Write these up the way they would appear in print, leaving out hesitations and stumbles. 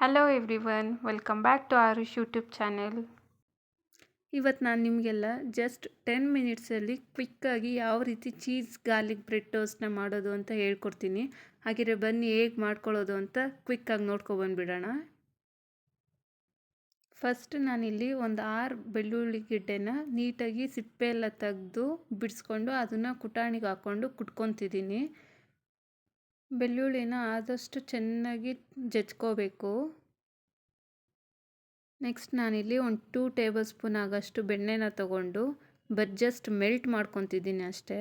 Hello everyone, welcome back to Arush YouTube channel. ಇವತ್ತು ನಾನು ನಿಮಗೆಲ್ಲ ಜಸ್ಟ್ 10 ಮಿನಿಟ್ಸಲ್ಲಿ ಕ್ವಿಕ್ಕಾಗಿ ಯಾವ ರೀತಿ ಚೀಸ್ ಗಾರ್ಲಿಕ್ ಬ್ರೆಡ್ ಟೋಸ್ಟ್ನ ಮಾಡೋದು ಅಂತ ಹೇಳ್ಕೊಡ್ತೀನಿ. ಹಾಗಿದ್ರೆ ಬನ್ನಿ ಹೇಗೆ ಮಾಡ್ಕೊಳ್ಳೋದು ಅಂತ ಕ್ವಿಕ್ಕಾಗಿ ನೋಡ್ಕೊಬಂದ್ಬಿಡೋಣ. ಫಸ್ಟ್ ನಾನಿಲ್ಲಿ ಒಂದು 6 ಬೆಳ್ಳುಳ್ಳಿ ಗೆಡ್ಡೆನ ನೀಟಾಗಿ ಸಿಪ್ಪೆ ಎಲ್ಲ ತೆಗೆದು ಬಿಡಿಸ್ಕೊಂಡು ಅದನ್ನು ಕುಟಾಣಿಗೆ ಹಾಕ್ಕೊಂಡು ಕುಟ್ಕೊತಿದ್ದೀನಿ. ಬೆಳ್ಳುಳ್ಳಿನ ಆದಷ್ಟು ಚೆನ್ನಾಗಿ ಜಜ್ಕೋಬೇಕು. ನೆಕ್ಸ್ಟ್ ನಾನಿಲ್ಲಿ ಒಂದು 2 ಟೇಬಲ್ ಸ್ಪೂನ್ ಆಗೋಷ್ಟು ಬೆಣ್ಣೆನ ತೊಗೊಂಡು ಜಸ್ಟ್ ಮೆಲ್ಟ್ ಮಾಡ್ಕೊತಿದ್ದೀನಿ ಅಷ್ಟೇ.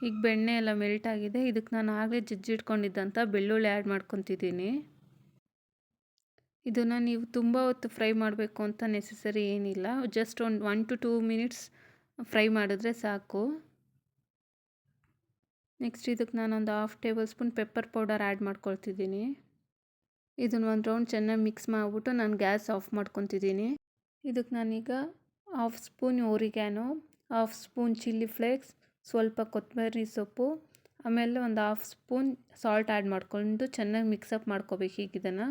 ಈಗ ಬೆಣ್ಣೆ ಎಲ್ಲ ಮೆಲ್ಟ್ ಆಗಿದೆ. ಇದಕ್ಕೆ ನಾನು ಆಗಲೇ ಜಜ್ಜಿಟ್ಕೊಂಡಿದ್ದಂಥ ಬೆಳ್ಳುಳ್ಳಿ ಆ್ಯಡ್ ಮಾಡ್ಕೊತಿದ್ದೀನಿ. ಇದನ್ನು ನೀವು ತುಂಬ ಹೊತ್ತು ಫ್ರೈ ಮಾಡಬೇಕು ಅಂತ ನೆಸೆಸರಿ ಏನಿಲ್ಲ. ಜಸ್ಟ್ ಒಂದು 1 to 2 ಮಿನಿಟ್ಸ್ ಫ್ರೈ ಮಾಡಿದ್ರೆ ಸಾಕು. ನೆಕ್ಸ್ಟ್ ಇದಕ್ಕೆ ನಾನೊಂದು 1/2 tablespoon pepper powder add ಮಾಡ್ಕೊಳ್ತಿದ್ದೀನಿ. ಇದನ್ನು ಒಂದು ರೌಂಡ್ ಚೆನ್ನಾಗಿ ಮಿಕ್ಸ್ ಮಾಡಿಬಿಟ್ಟು ನಾನು ಗ್ಯಾಸ್ ಆಫ್ ಮಾಡ್ಕೊತಿದ್ದೀನಿ. ಇದಕ್ಕೆ ನಾನೀಗ 1/2 ಸ್ಪೂನ್ ಓರಿಗ್ಯಾನೋ, 1/2 ಸ್ಪೂನ್ ಚಿಲ್ಲಿ ಫ್ಲೇಕ್ಸ್, ಸ್ವಲ್ಪ ಕೊತ್ತಂಬರಿ ಸೊಪ್ಪು, ಆಮೇಲೆ ಒಂದು 1/2 ಸ್ಪೂನ್ ಸಾಲ್ಟ್ ಆ್ಯಡ್ ಮಾಡ್ಕೊಂಡು ಚೆನ್ನಾಗಿ ಮಿಕ್ಸಪ್ ಮಾಡ್ಕೋಬೇಕು. ಈಗ ಇದನ್ನು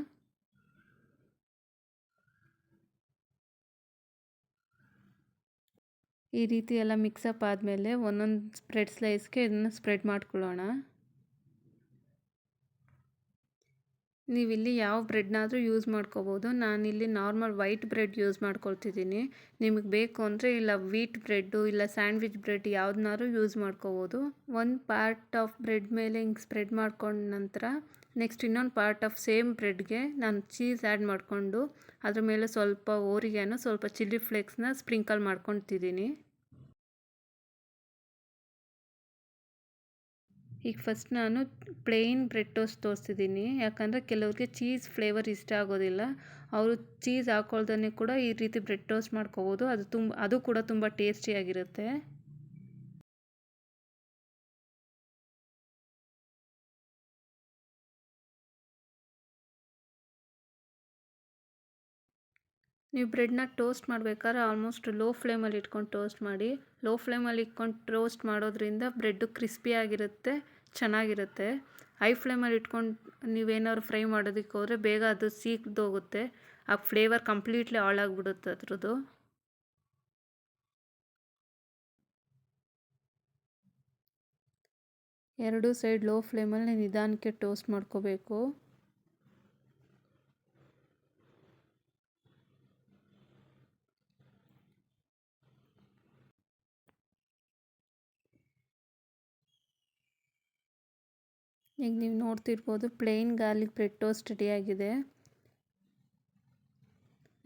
ಈ ರೀತಿ ಎಲ್ಲ ಮಿಕ್ಸಪ್ ಆದಮೇಲೆ ಒಂದೊಂದು ಸ್ಪ್ರೆಡ್ ಸ್ಲೈಸ್ಗೆ ಇದನ್ನು ಸ್ಪ್ರೆಡ್ ಮಾಡ್ಕೊಳ್ಳೋಣ. ನೀವಿಲ್ಲಿ ಯಾವ ಬ್ರೆಡ್ನಾದರೂ ಯೂಸ್ ಮಾಡ್ಕೋಬೋದು. ನಾನಿಲ್ಲಿ ನಾರ್ಮಲ್ ವೈಟ್ ಬ್ರೆಡ್ ಯೂಸ್ ಮಾಡ್ಕೊಳ್ತಿದ್ದೀನಿ. ನಿಮಗೆ ಬೇಕು ಅಂದರೆ ಇಲ್ಲ ವೀಟ್ ಬ್ರೆಡ್ಡು ಇಲ್ಲ ಸ್ಯಾಂಡ್ವಿಚ್ ಬ್ರೆಡ್ ಯಾವ್ದನ್ನಾದ್ರೂ ಯೂಸ್ ಮಾಡ್ಕೋಬೋದು. ಒಂದು ಪಾರ್ಟ್ ಆಫ್ ಬ್ರೆಡ್ ಮೇಲೆ ಹಿಂಗೆ ಸ್ಪ್ರೆಡ್ ಮಾಡ್ಕೊಂಡ ನಂತರ ನೆಕ್ಸ್ಟ್ ಇನ್ನೊಂದು ಪಾರ್ಟ್ ಆಫ್ ಸೇಮ್ ಬ್ರೆಡ್ಗೆ ನಾನು ಚೀಸ್ ಆ್ಯಡ್ ಮಾಡಿಕೊಂಡು ಅದ್ರ ಮೇಲೆ ಸ್ವಲ್ಪ ಓರಿಗ್ಯಾನೋ, ಸ್ವಲ್ಪ ಚಿಲ್ಲಿ ಫ್ಲೇಕ್ಸ್ನ ಸ್ಪ್ರಿಂಕಲ್ ಮಾಡ್ಕೊತಿದ್ದೀನಿ. ಈಗ ಫಸ್ಟ್ ನಾನು ಪ್ಲೇನ್ ಬ್ರೆಡ್ ಟೋಸ್ಟ್ ತೋರಿಸ್ತಿದ್ದೀನಿ. ಯಾಕಂದರೆ ಕೆಲವ್ರಿಗೆ ಚೀಸ್ ಫ್ಲೇವರ್ ಇಷ್ಟ ಆಗೋದಿಲ್ಲ. ಅವರು ಚೀಸ್ ಹಾಕೊಳ್ದೇ ಕೂಡ ಈ ರೀತಿ ಬ್ರೆಡ್ ಟೋಸ್ಟ್ ಮಾಡ್ಕೋಬೋದು. ಅದು ಕೂಡ ತುಂಬ ಟೇಸ್ಟಿಯಾಗಿರುತ್ತೆ. ನೀವು ಬ್ರೆಡ್ನ ಟೋಸ್ಟ್ ಮಾಡಬೇಕಾದ್ರೆ ಆಲ್ಮೋಸ್ಟ್ ಲೋ ಫ್ಲೇಮಲ್ಲಿ ಇಟ್ಕೊಂಡು ಟೋಸ್ಟ್ ಮಾಡಿ. ಲೋ ಫ್ಲೇಮಲ್ಲಿ ಇಟ್ಕೊಂಡು ಟೋಸ್ಟ್ ಮಾಡೋದ್ರಿಂದ ಬ್ರೆಡ್ಡು ಕ್ರಿಸ್ಪಿಯಾಗಿರುತ್ತೆ, ಚೆನ್ನಾಗಿರುತ್ತೆ. ಹೈ ಫ್ಲೇಮಲ್ಲಿ ಇಟ್ಕೊಂಡು ನೀವೇನಾದ್ರು ಫ್ರೈ ಮಾಡೋದಕ್ಕೆ ಹೋದರೆ ಬೇಗ ಅದು ಸೀದೋಗುತ್ತೆ. ಆ ಫ್ಲೇವರ್ ಕಂಪ್ಲೀಟ್ಲಿ ಹಾಳಾಗ್ಬಿಡುತ್ತೆ ಅದ್ರದ್ದು. ಎರಡೂ ಸೈಡ್ ಲೋ ಫ್ಲೇಮಲ್ಲಿ ನಿಧಾನಕ್ಕೆ ಟೋಸ್ಟ್ ಮಾಡ್ಕೋಬೇಕು. ಈಗ ನೀವು ನೋಡ್ತಿರ್ಬೋದು ಪ್ಲೇನ್ ಗಾರ್ಲಿಕ್ ಬ್ರೆಡ್ ಟೋಸ್ಟ್ ರೆಡಿಯಾಗಿದೆ.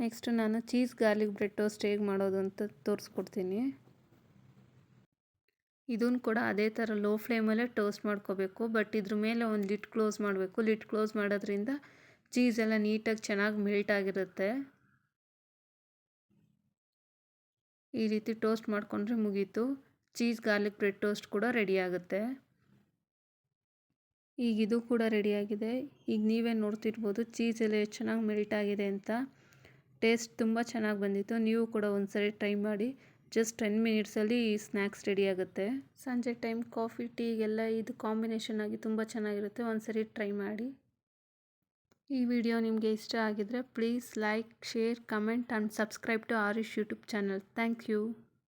ನೆಕ್ಸ್ಟ್ ನಾನು ಚೀಸ್ ಗಾರ್ಲಿಕ್ ಬ್ರೆಡ್ ಟೋಸ್ಟ್ ಹೇಗೆ ಮಾಡೋದು ಅಂತ ತೋರಿಸ್ಕೊಡ್ತೀನಿ. ಇದನ್ನು ಕೂಡ ಅದೇ ಥರ ಲೋ ಫ್ಲೇಮಲ್ಲೇ ಟೋಸ್ಟ್ ಮಾಡ್ಕೋಬೇಕು. ಬಟ್ ಇದ್ರ ಮೇಲೆ ಒಂದು ಲಿಡ್ ಕ್ಲೋಸ್ ಮಾಡಬೇಕು. ಲಿಡ್ ಕ್ಲೋಸ್ ಮಾಡೋದ್ರಿಂದ ಚೀಸ್ ಎಲ್ಲ ನೀಟಾಗಿ ಚೆನ್ನಾಗಿ ಮೆಲ್ಟ್ ಆಗಿರುತ್ತೆ. ಈ ರೀತಿ ಟೋಸ್ಟ್ ಮಾಡಿಕೊಂಡ್ರೆ ಮುಗೀತು. ಚೀಸ್ ಗಾರ್ಲಿಕ್ ಬ್ರೆಡ್ ಟೋಸ್ಟ್ ಕೂಡ ರೆಡಿ ಆಗುತ್ತೆ. ಈಗ ಇದು ಕೂಡ ರೆಡಿಯಾಗಿದೆ. ಈಗ ನೀವೇ ನೋಡ್ತಿರ್ಬೋದು ಚೀಸ್ ಎಲ್ಲ ಎಷ್ಟು ಚೆನ್ನಾಗಿ ಮೆಲ್ಟ್ ಆಗಿದೆ ಅಂತ. ಟೇಸ್ಟ್ ತುಂಬ ಚೆನ್ನಾಗಿ ಬಂದಿತ್ತು. ನೀವು ಕೂಡ ಒಂದ್ಸರಿ ಟ್ರೈ ಮಾಡಿ. ಜಸ್ಟ್ 10 ಮಿನಿಟ್ಸಲ್ಲಿ ಈ ಸ್ನ್ಯಾಕ್ಸ್ ರೆಡಿ ಆಗುತ್ತೆ. ಸಂಜೆ ಟೈಮ್ ಕಾಫಿ ಟೀಗೆಲ್ಲ ಇದು ಕಾಂಬಿನೇಷನ್ ಆಗಿ ತುಂಬ ಚೆನ್ನಾಗಿರುತ್ತೆ. ಒಂದ್ಸರಿ ಟ್ರೈ ಮಾಡಿ. ಈ ವಿಡಿಯೋ ನಿಮಗೆ ಇಷ್ಟ ಆಗಿದ್ರೆ please like, share, comment and subscribe to Arush YouTube channel. Thank you.